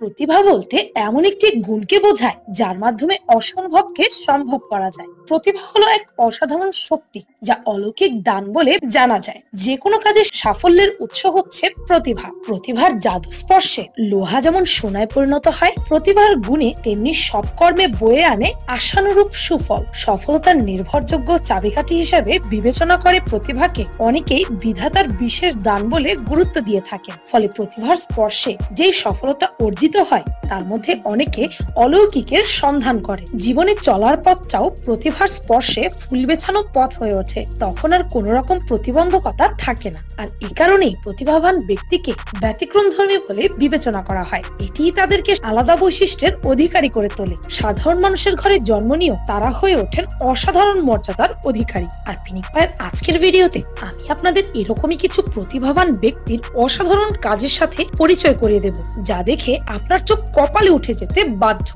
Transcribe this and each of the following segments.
প্রতিভা বলতে এমন একটি গুণকে বোঝায় যার মাধ্যমে অসম্ভবকে সম্ভব করা যায়। প্রতিভা হলো এক অসাধারণ শক্তি যা অলৌকিক দান বলে জানা যায়। যে কোনো কাজে সাফল্যের উৎস হচ্ছে প্রতিভা। প্রতিভার জাদু স্পর্শে লোহা যেমন সোনায় পরিণত হয়, প্রতিভার গুণে তেমনি সব কর্মে বয়ে আনে আশানুরূপ সুফল। সফলতার নির্ভরযোগ্য চাবিকাঠি হিসেবে বিবেচনা করে প্রতিভাকে অনেকেই বিধাতার বিশেষ দান বলে গুরুত্ব দিয়ে থাকেন। ফলে প্রতিভার স্পর্শে যেই সফলতা অর্জিত হয় তার মধ্যে অনেকে অলৌকিকের সন্ধান করে। জীবনে চলার পথটাও প্রতিভার স্পর্শে ফুল বেছানো পথ হয়ে ওঠে। তখন আর কোন রকম প্রতিবন্ধকতা থাকে না। আর এই কারণেই প্রতিভাবান ব্যক্তিকে ব্যতিক্রমধর্মী বলে বিবেচনা করা হয়। এটিই তাদেরকে আলাদা বৈশিষ্ট্যের অধিকারী করে তোলে। সাধারণ মানুষের ঘরে জন্ম নিয়েও তারা হয়ে ওঠেন অসাধারণ মর্যাদার অধিকারী। আর ফিনিক পায়ের আজকের ভিডিওতে আমি আপনাদের এরকমই কিছু প্রতিভাবান ব্যক্তির অসাধারণ কাজের সাথে পরিচয় করিয়ে দেব, যা দেখে আপনার চোখ কপালে উঠে যেতে বাধ্য।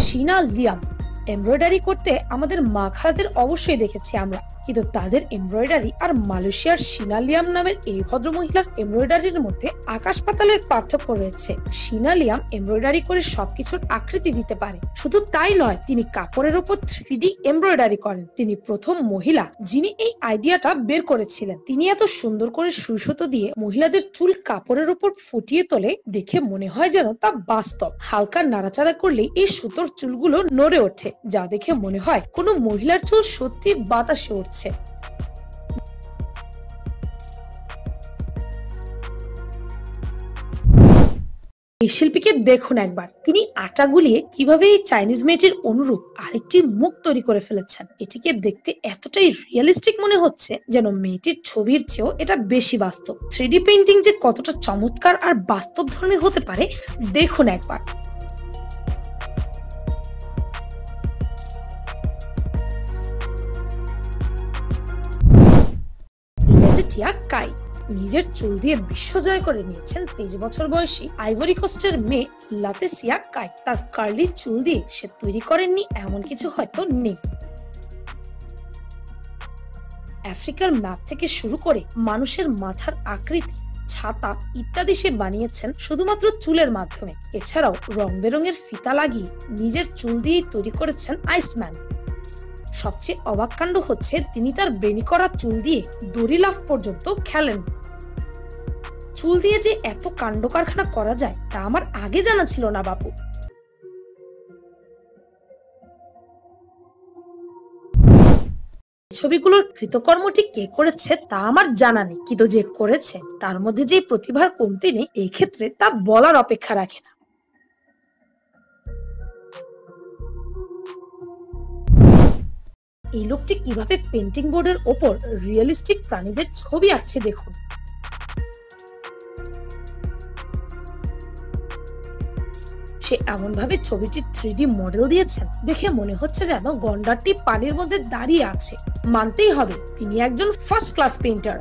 শিনা লিয়াম। এমব্রয়ডারি করতে আমাদের মা খালাদের অবশ্যই দেখেছি আমরা, কিন্তু তাদের এমব্রয়ডারি আর মালয়েশিয়ার শিনা লিয়াম নামের এই ভদ্রমহিলার এমব্রয়ডারির মধ্যে আকাশ পাতালের পার্থক্য রয়েছে। শিনা লিয়াম এমব্রয়ডারি করে সবকিছুর আকৃতি দিতে পারে। শুধু তাই নয়, তিনি কাপড়ের উপর 3D এমব্রয়ডারি করেন। তিনি প্রথম মহিলা যিনি এই আইডিয়াটা বের করেছিলেন। তিনি এত সুন্দর করে সুই সুতো দিয়ে মহিলাদের চুল কাপড়ের উপর ফুটিয়ে তোলে, দেখে মনে হয় যেন তা বাস্তব। হালকা নাড়াচাড়া করলেই এই সুতোর চুলগুলো নড়ে ওঠে, যা দেখে মনে হয় কোনো মহিলার চুল সত্যি বাতাসে উঠছে। এই শিল্পীকে দেখুন একবার, তিনি আটা গুলিয়ে কিভাবে এই চাইনিজ মেয়েটির অনুরূপ আরেকটি মুখ তৈরি করে ফেলেছেন। এটিকে দেখতে এতটাই রিয়েলিস্টিক মনে হচ্ছে যেন মেয়েটির ছবির চেয়েও এটা বেশি বাস্তব। 3D পেইন্টিং যে কতটা চমৎকার আর বাস্তবধর্মী হতে পারে দেখুন একবার। লেটিটিয়া কাই নিজের চুল দিয়ে বিশ্ব জয় করে নিয়েছেন 23 বছর বয়সী আইভরি কোস্টের মেয়ে লাতেসিয়া কাই। তার কার্লি চুল দিয়ে সে তৈরি করেননি এমন কিছু হয়তো নেই। আফ্রিকার ম্যাপ থেকে শুরু করে মানুষের মাথার আকৃতি, ছাতা ইত্যাদি সে বানিয়েছেন শুধুমাত্র চুলের মাধ্যমে। এছাড়াও রং বেরঙের ফিতা লাগিয়ে নিজের চুল দিয়েই তৈরি করেছেন আইসম্যান। সবচেয়ে অবাক কাণ্ড হচ্ছে তিনি তার বেনি করা চুল দিয়ে দড়ি লাফ পর্যন্ত খেলেন। চুল দিয়ে যে এত কাণ্ড কারখানা করা যায় তা আমার আগে জানা ছিল না বাপু। ছবিগুলোর কৃতকর্মটি কে করেছে তা আমার জানা নেই, কিন্তু যে করেছে তার মধ্যে যে প্রতিভার কমতি নেই এই ক্ষেত্রে তা বলার অপেক্ষা রাখে না। এই লোকটি কিভাবে পেন্টিং বোর্ডের ওপর রিয়েলিস্টিক প্রাণীদের ছবি আঁকছে দেখুন। সে এমন ভাবে ছবিটির 3D মডেল দিয়েছেন, দেখে মনে হচ্ছে যেন গন্ডারটি পানির মধ্যে দাঁড়িয়ে আছে। মানতেই হবে তিনি একজন ফার্স্ট ক্লাস পেইন্টার।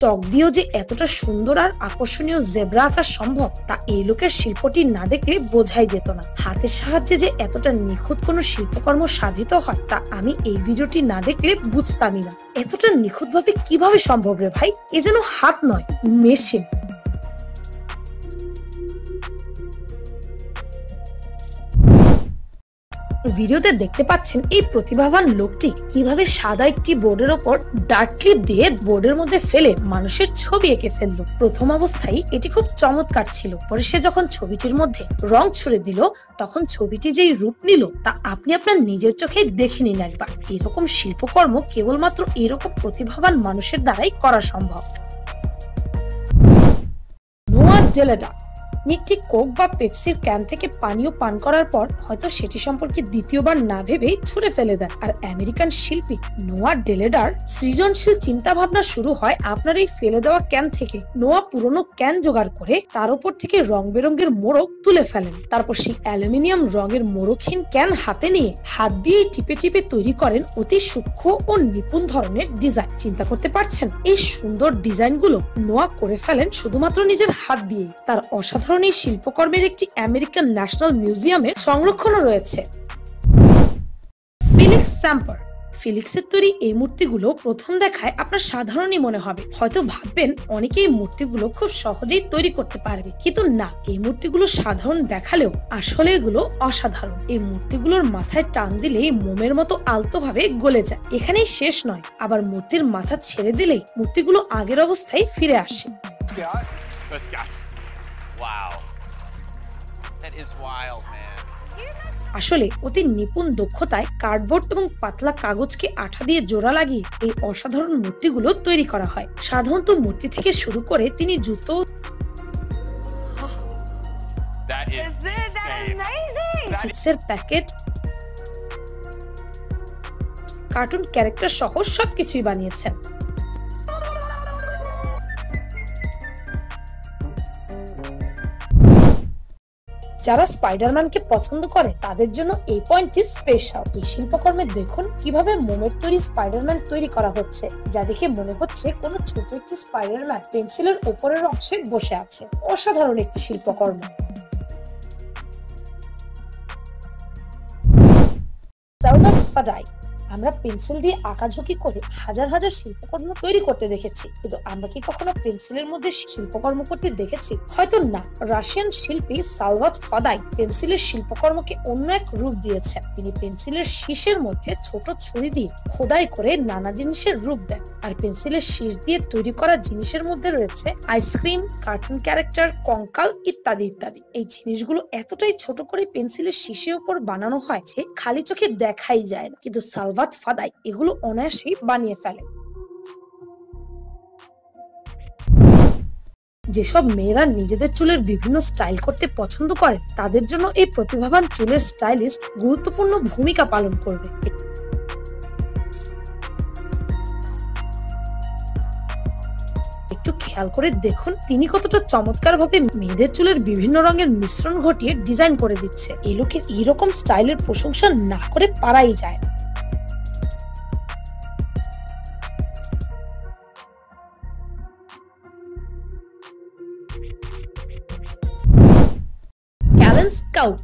চক দিয়েও যে এতটা সুন্দর আর আকর্ষণীয় জেব্রা আঁকা সম্ভব তা এই লোকের শিল্পটি না দেখলে বোঝাই যেত না। হাতের সাহায্যে যে এতটা নিখুঁত কোনো শিল্পকর্ম সাধিত হয় তা আমি এই ভিডিওটি না দেখলে বুঝতামই না। এতটা নিখুঁত ভাবে কিভাবে সম্ভব রে ভাই? এ যেন হাত নয়, মেশিন। ভিডিওতে দেখতে পাচ্ছেন এই প্রতিভাবান লোকটি কিভাবে সাদা একটি বোর্ডের ওপর ডার্ক ক্লিপ দিয়ে বোর্ডের মধ্যে ফেলে মানুষের ছবি এঁকে ফেললো। প্রথম অবস্থায় এটি খুব চমৎকার ছিল, পরে সে যখন ছবিটির মধ্যে রং ছুড়ে দিল তখন ছবিটি যেই রূপ নিল তা আপনি আপনার নিজের চোখে দেখে নিন একবার। এরকম শিল্পকর্ম কেবলমাত্র এরকম প্রতিভাবান মানুষের দ্বারাই করা সম্ভব। নোয়া ডেলেডা একটি কোক বা পেপসির ক্যান থেকে পানীয় পান করার পর হয়তো সেটি সম্পর্কে দ্বিতীয়বার না ভেবেই ছুঁড়ে ফেলে দেন। আর আমেরিকান শিল্পী নোয়া ডেলেডার সৃজনশীল চিন্তা ভাবনা শুরু হয় আপনার এই ফেলে দেওয়া ক্যান থেকে। নোয়া পুরনো ক্যান জোগাড় করে তার উপর থেকে রং বেরঙের মোড়ক তুলে ফেলেন। তারপর সেই অ্যালুমিনিয়াম রঙের মোড়কহীন ক্যান হাতে নিয়ে হাত দিয়ে টিপে টিপে তৈরি করেন অতি সূক্ষ্ম ও নিপুণ ধরনের ডিজাইন। চিন্তা করতে পারছেন এই সুন্দর ডিজাইনগুলো নোয়া করে ফেলেন শুধুমাত্র নিজের হাত দিয়ে। তার অসাধারণ এই শিল্পকর্মের একটি আমেরিকান ন্যাশনাল মিউজিয়ামের সংরক্ষণও রয়েছে। ফিলিক্স স্যাম্পার। ফিলিক্সের তৈরি এই মূর্তিগুলো প্রথম দেখায় আপনার সাধারণই মনে হবে, হয়তো ভাববেন অনেকে এই মূর্তিগুলো খুব সহজেই তৈরি করতে পারবে, কিন্তু না, এই মূর্তিগুলো সাধারণ দেখালেও আসলে এগুলো অসাধারণ। এই মূর্তিগুলোর মাথায় টান দিলেই মোমের মতো আলতো ভাবে গলে যায়। এখানেই শেষ নয়, আবার মূর্তির মাথা ছেড়ে দিলেই মূর্তিগুলো আগের অবস্থায় ফিরে আসে। আসলে অতি নিপুণ দক্ষতায় কার্ডবোর্ড এবং পাতলা কাগজকে আঠা দিয়ে জোড়া লাগিয়ে এই অসাধারণ মূর্তিগুলো তৈরি করা হয়। সাধারণত মূর্তি থেকে শুরু করে তিনি জুতো, চিপসের প্যাকেট, কার্টুন ক্যারেক্টার সহ সবকিছুই বানিয়েছেন। যারা স্পাইডারম্যানকে পছন্দ করে তাদের জন্য এই পয়েন্টটি স্পেশাল। এই শিল্পকর্মে দেখুন কিভাবে মোমের তৈরি স্পাইডারম্যান তৈরি করা হচ্ছে, যা দেখে মনে হচ্ছে কোনো ছোট একটি স্পাইডারম্যান পেন্সিলের উপরের অংশে বসে আছে। অসাধারণ একটি শিল্পকর্ম। সালভাত ফাদাই। আমরা পেন্সিল দিয়ে আঁকাঝুঁকি করে হাজার হাজার শিল্পকর্ম তৈরি করতে দেখেছি, কিন্তু আমরা কি কখনো পেন্সিলের মধ্যে শিল্পকর্ম করতে দেখেছি? হয়তো না। রাশিয়ান শিল্পী সালভাত ফাদাই পেন্সিলের শিল্পকর্মকে অন্য এক রূপ দিয়েছেন। তিনি পেন্সিলের শীষের মধ্যে ছোট ছুরি দিয়ে খোদাই করে নানা জিনিসের রূপ দেন। আর পেন্সিলের শীষ দিয়ে তৈরি করা জিনিসের মধ্যে রয়েছে আইসক্রিম, কার্টুন ক্যারেক্টার, কঙ্কাল ইত্যাদি ইত্যাদি। এই জিনিসগুলো এতটাই ছোট করে পেন্সিলের শীষের উপর বানানো হয় যে খালি চোখে দেখাই যায় না, কিন্তু সালভাত ফাদাই এগুলো অনায়াসেই বানিয়ে ফেলে। যেসব মেয়েরা নিজেদের চুলের বিভিন্ন স্টাইল করতে পছন্দ করেন তাদের জন্য এই প্রতিভাবান চুলের স্টাইলিস্ট গুরুত্বপূর্ণ ভূমিকা পালন করবে। একটু খেয়াল করে দেখুন তিনি কতটা চমৎকার ভাবে মেয়েদের চুলের বিভিন্ন রঙের মিশ্রণ ঘটিয়ে ডিজাইন করে দিচ্ছে। এই লোকের এইরকম স্টাইলের প্রশংসা না করে পারাই যায় না। ক্যালেন স্কাউপ।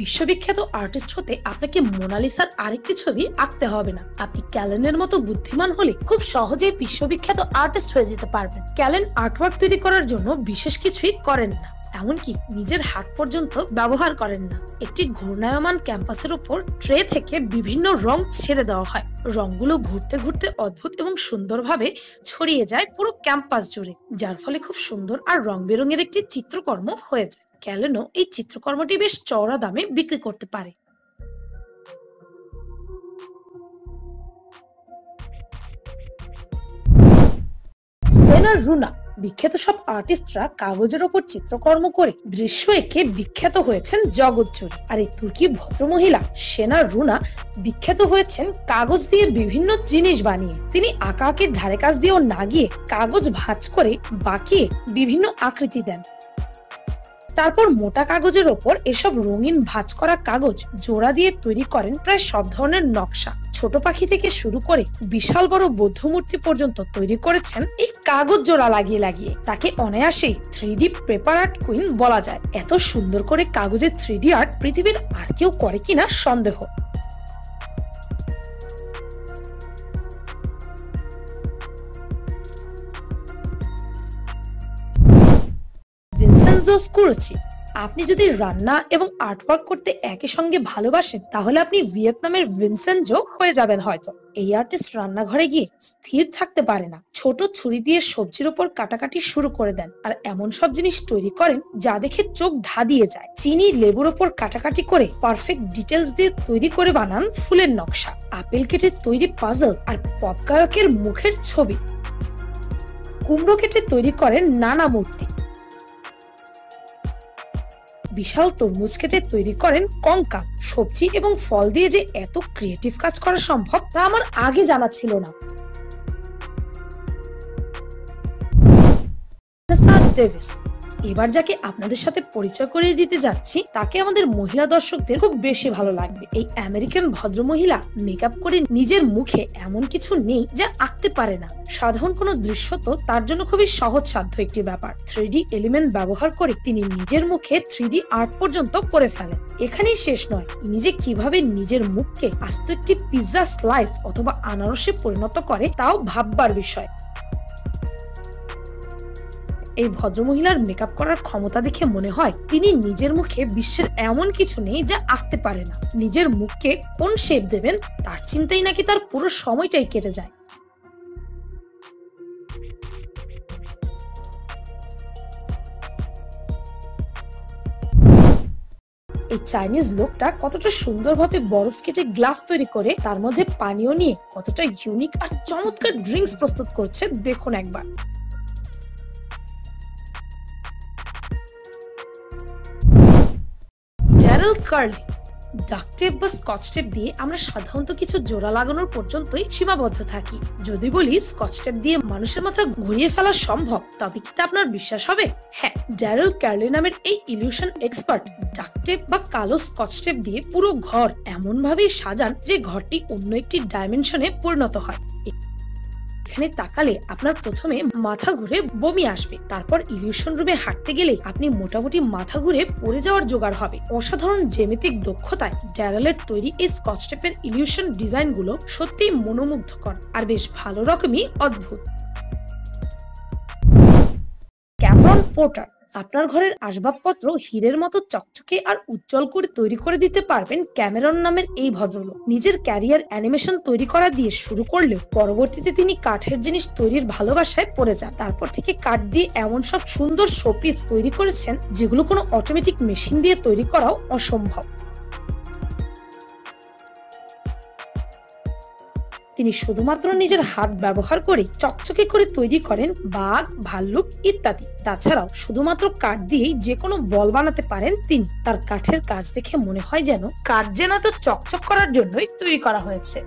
বিশ্ববিখ্যাত আর্টিস্ট হতে আপনাকে মোনালিসার আরেকটি ছবি আঁকতে হবে না। আপনি ক্যালেনের মতো বুদ্ধিমান হলে খুব সহজেই বিশ্ববিখ্যাত আর্টিস্ট হয়ে যেতে পারবেন। ক্যালেন আর্টওয়ার্ক তৈরি করার জন্য বিশেষ কিছুই করেন না, এমনকি নিজের হাত পর্যন্ত ব্যবহার করেন না। একটি ঘূর্ণায়মান ক্যাম্পাসের উপর ট্রে থেকে বিভিন্ন রং ছেড়ে দেওয়া হয়। রংগুলো ঘুরতে ঘুরতে অদ্ভুত এবং সুন্দরভাবে ছড়িয়ে যায় পুরো ক্যাম্পাস জুড়ে, যার ফলে খুব সুন্দর আর রং বেরঙের একটি চিত্রকর্ম হয়ে যায়। ক্যালেনও এই চিত্রকর্মটি বেশ চওড়া দামে বিক্রি করতে পারে। সেনা রুনা। বিখ্যাত সব আর্টিস্টরা কাগজের ওপর চিত্রকর্ম করে দৃশ্য এঁকে বিখ্যাত হয়েছেন জগৎ জুড়ে। আর এই তুর্কি ভদ্রমহিলা সেনা রুনা বিখ্যাত হয়েছেন কাগজ দিয়ে বিভিন্ন জিনিস বানিয়ে। তিনি আঁকাআঁকির ধারে কাজ দিয়েও না গিয়ে কাগজ ভাঁজ করে বাঁকিয়ে বিভিন্ন আকৃতি দেন। তারপর মোটা কাগজের ওপর এসব রঙিন ভাঁজ করা কাগজ জোড়া দিয়ে তৈরি করেন প্রায় সব ধরনের নকশা। ছোট পাখি থেকে শুরু করে বিশাল বড় বৌদ্ধ মূর্তি পর্যন্ত তৈরি করেছেন এই কাগজ জোড়া লাগিয়ে লাগিয়ে। তাকে অনায়াসেই 3D পেপার আর্ট কুইন বলা যায়। এত সুন্দর করে কাগজের 3D আর্ট পৃথিবীর আর কেউ করে কিনা সন্দেহ। ভিনসেনজো স্কুরচি। আপনি যদি রান্না এবং আর্টওয়ার্ক করতে একই সঙ্গে ভালোবাসেন তাহলে আপনি ভিয়েতনামের ভিনসেনজো হয়ে যাবেন হয়তো। এই আর্টিস্ট রান্নাঘরে গিয়ে স্থির থাকতে পারে না। ছোট ছুরি দিয়ে সবজির উপর কাটাকাটি শুরু করে দেন আর এমন সব জিনিস তৈরি করেন যা দেখে চোখ ধাঁধিয়ে যায়। চিনি লেবুর ওপর কাটাকাটি করে পারফেক্ট ডিটেলস দিয়ে তৈরি করে বানান ফুলের নকশা, আপেল কেটে তৈরি পাজল আর পপ গায়কের মুখের ছবি। কুমড়ো কেটে তৈরি করেন নানা মূর্তি। বিশাল তরমুজ কেটে তৈরি করেন কঙ্কাল। সবজি এবং ফল দিয়ে যে এত ক্রিয়েটিভ কাজ করা সম্ভব তা আমার আগে জানা ছিল না। ডেভিস। এবার যাকে আপনাদের সাথে পরিচয় করিয়ে দিতে যাচ্ছি তাকে আমাদের মহিলা দর্শকদের খুব বেশি ভালো লাগবে। এই আমেরিকান ভদ্রমহিলা মেকআপ করে নিজের মুখে এমন কিছু নেই যা আঁকতে পারে না। সাধারণ কোনো দৃশ্য তো তার জন্য খুবই সহজসাধ্য একটি ব্যাপার। 3D এলিমেন্ট ব্যবহার করে তিনি নিজের মুখে 3D আর্ট পর্যন্ত করে ফেলেন। এখানেই শেষ নয়, ইনি যে কিভাবে নিজের মুখকে আস্ত একটি পিৎজা স্লাইস অথবা আনারসে পরিণত করে তাও ভাববার বিষয়। এই ভদ্রমহিলার মেকআপ করার ক্ষমতা দেখে মনে হয় তিনি নিজের মুখে বিশ্বের এমন কিছু নেই যা আঁকতে পারে না। নিজের মুখকে কোন শেপ দেবেন তার চিন্তাই নাকি তার পুরো সময়টাই কেটে যায়। এই চাইনিজ লোকটা কতটা সুন্দরভাবে বরফ কেটে গ্লাস তৈরি করে তার মধ্যে পানীয় নিয়ে কতটা ইউনিক আর চমৎকার ড্রিঙ্কস প্রস্তুত করছে দেখুন একবার। ড্যারেল কার্লি ডাক্ট টেপ বা স্কচ টেপ দিয়ে আমরা সাধারণত কিছু জোড়া লাগানোর পর্যন্তই সীমাবদ্ধ থাকি। যদি বলি স্কচ টেপ দিয়ে মানুষের মাথা ঘুরিয়ে ফেলা সম্ভব, তবে কি তা আপনার বিশ্বাস হবে? হ্যাঁ, ড্যারেল কার্লি নামের এই ইলিউশন এক্সপার্ট ডাক্ট টেপ বা কালো স্কচ টেপ দিয়ে পুরো ঘর এমন ভাবেই সাজান যে ঘরটি অন্য একটি ডাইমেনশনে পরিণত হয়। এখানে তাকালে আপনার প্রথমে মাথা ঘুরে বমি আসবে, তারপর ইলিউশন রুমে হাঁটতে গেলে আপনি মোটামুটি মাথা ঘুরে পড়ে যাওয়ার জোগাড় হবে। অসাধারণ জ্যামিতিক দক্ষতায় ড্যারেলের তৈরি এই স্কচ টেপের ইলিউশন ডিজাইন গুলো সত্যিই মনোমুগ্ধকর আর বেশ ভালো রকমই অদ্ভুত। ক্যামেরন পোর্টার আপনার ঘরের আসবাবপত্র হীরের মতো চকচকে আর উজ্জ্বল করে তৈরি করে দিতে পারবেন ক্যামেরন নামের এই ভদ্রলোক। নিজের ক্যারিয়ার অ্যানিমেশন তৈরি করা দিয়ে শুরু করলেও পরবর্তীতে তিনি কাঠের জিনিস তৈরির ভালোবাসায় পড়ে যান। তারপর থেকে কাঠ দিয়ে এমন সব সুন্দর শোপিস তৈরি করেছেন যেগুলো কোনো অটোমেটিক মেশিন দিয়ে তৈরি করাও অসম্ভব। তিনি শুধুমাত্র নিজের হাত ব্যবহার করে চকচকে করে তৈরি করেন বাঘ, ভাল্লুক ইত্যাদি। তাছাড়াও শুধুমাত্র কাঠ দিয়েই যে কোনো বল বানাতে পারেন তিনি। তার কাঠের কাজ দেখে মনে হয় যেন কাঠ যেন তো চকচক করার জন্যই তৈরি করা হয়েছে।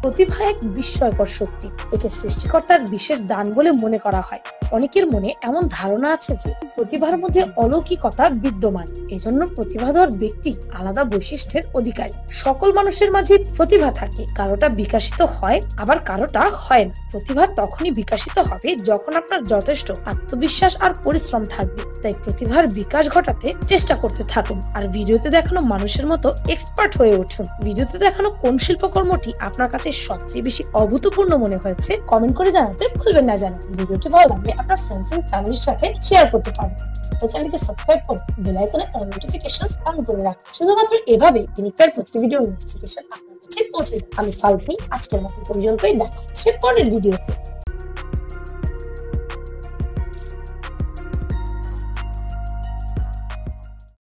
প্রতিভা এক বিস্ময়কর শক্তি, একে সৃষ্টিকর্তার বিশেষ দান বলে মনে করা হয়। অনেকের মনে এমন ধারণা আছে যে প্রতিভার মধ্যে অলৌকিকতা বিদ্যমান, এজন্য প্রতিভাধর ব্যক্তি আলাদা বৈশিষ্ট্যের অধিকারী। সকল মানুষের মাঝে প্রতিভা থাকে, কারোটা বিকশিত হয় আবার কারোটা হয় না। প্রতিভা তখনই বিকশিত হবে যখন আপনার যথেষ্ট আত্মবিশ্বাস আর পরিশ্রম থাকবে। তাই প্রতিভার বিকাশ ঘটাতে চেষ্টা করতে থাকুন আর ভিডিওতে দেখানো মানুষের মতো এক্সপার্ট হয়ে উঠুন। ভিডিওতে দেখানো কোন শিল্পকর্মটি আপনার কাছে সবচেয়ে বেশি অভূতপূর্ণ মনে হয়েছে কমেন্ট করে জানাতে ভুলবেন না। যেন ভিডিওটি ভালো লাগলে আপনার ফ্রেন্ডস এন্ড ফ্যামিলির সাথে শেয়ার করতে পারবেন। চ্যানেলকে সাবস্ক্রাইব করুন, বেল আইকনে অল নোটিফিকেশনস অন করে রাখুন। শুধুমাত্র এভাবে বিনিকার প্রতিটি ভিডিওর নোটিফিকেশন আপনার কাছে পৌঁছে যাবে। আমি ফাল্গুনি, আজকের মতো পর্যন্তই, দেখা হচ্ছে পরের ভিডিওতে।